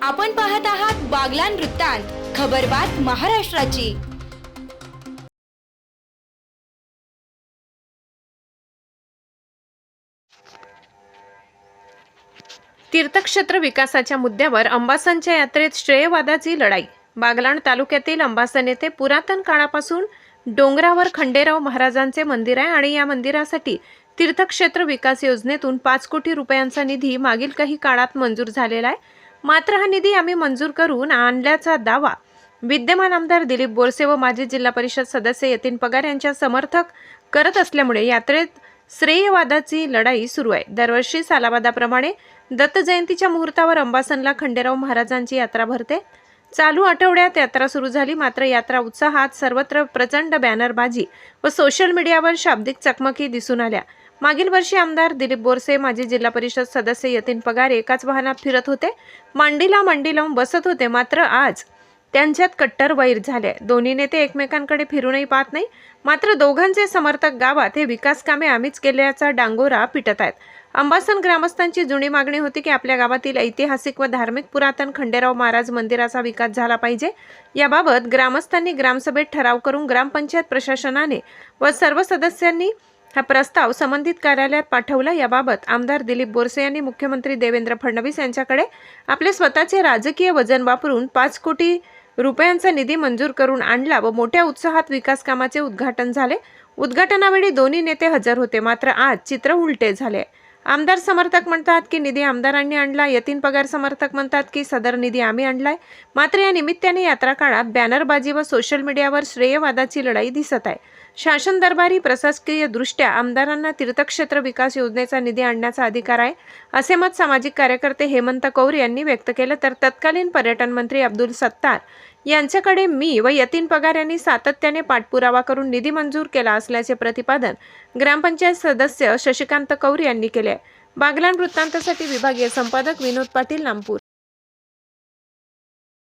आपण पाहत आहात बागलाण वृत्तांत, खबरबात महाराष्ट्राची। तीर्थक्षेत्र विकासाच्या मुद्द्यावर अंबासनच्या यात्रेत श्रेयवादाची लढाई। बागलाण तालुक्यातील अंबासन येथे पुरातन काळापासून डोंगरावर खंडेराव महाराजांचे मंदिर आहे आणि या मंदिरासाठी तीर्थक्षेत्र विकास योजनेतून 5 कोटी रुपयांचा निधी मागील काही काळात मंजूर झालेला आहे। मात्र हा निधी आम्ही मंजूर करून आणल्याचा दावा विद्यमान आमदार दिलीप बोरसे व माजी जिल्हा परिषद सदस्य यतीन पगार यांच्या समर्थक करत असल्यामुळे यात्रेत श्रेयवादाची लढाई सुरू आहे। दरवर्षी सालाबादाप्रमाणे दत्त जयंतीच्या मुहूर्तावर अंबासनला खंडेराव महाराजांची यात्रा भरते। चालू आठवड्यात यात्रा सुरू झाली, मात्र यात्रा उत्साहात सर्वत्र प्रचंड बॅनरबाजी व सोशल मीडियावर शाब्दिक चकमकी दिसून आल्या। मागील वर्षी आमदार दिलीप बोरसे, माजी जिल्हा परिषद सदस्य यतीन पगार एकाच वाहनात फिरत होते, मांडीला मांडी लावून बसत होते। मात्र आज त्यांच्यात कट्टर वैर झाले। दोन्ही नेते एकमेकांकडे फिरूनही पाहत नाही, मात्र दोघांचे समर्थक गावात हे विकास कामे आम्हीच केल्याचा डांगोरा पिटत आहेत। अंबासन ग्रामस्थांची जुनी मागणी होती की आपल्या गावातील ऐतिहासिक व धार्मिक पुरातन खंडेराव महाराज मंदिराचा विकास झाला पाहिजे। याबाबत ग्रामस्थांनी ग्रामसभेत ठराव करून ग्रामपंचायत प्रशासनाने व सर्व सदस्यांनी हा प्रस्ताव संबंधित कार्यालयात पाठवला। याबाबत आमदार दिलीप बोरसे यांनी मुख्यमंत्री देवेंद्र फडणवीस यांच्याकडे आपले स्वतःचे राजकीय वजन वापरून 5 कोटी रुपयांचा निधी मंजूर करून आणला व मोठ्या उत्साहात विकास कामाचे उद्घाटन झाले। उद्घाटनावेळी दोन्ही नेते हजर होते, मात्र आज चित्र उलटे झाले। आमदार समर्थक म्हणतात की निधी आमदारांनी आणला, यतीन पगार समर्थक म्हणतात की सदर निधी आम्ही आणलाय। मात्र या निमित्ताने यात्रा काळात बॅनरबाजी व सोशल मीडियावर श्रेयवादाची लढाई दिसत आहे। शासन दरबारी प्रशासकीय दृष्ट्या आमदारांना तीर्थक्षेत्र विकास योजनेचा निधी आणण्याचा अधिकार आहे, असे मत सामाजिक कार्यकर्ते हेमंत कौर यांनी व्यक्त केले। तर तत्कालीन पर्यटन मंत्री अब्दुल सत्तार यांच्याकडे मी व यतीन पगार यांनी सातत्याने पाठपुरावा करून निधी मंजूर केला असल्याचे प्रतिपादन ग्रामपंचायत सदस्य शशिकांत कौर यांनी केले। बागलाण वृत्तांतासाठी विभागीय संपादक विनोद पाटील, नामपूर।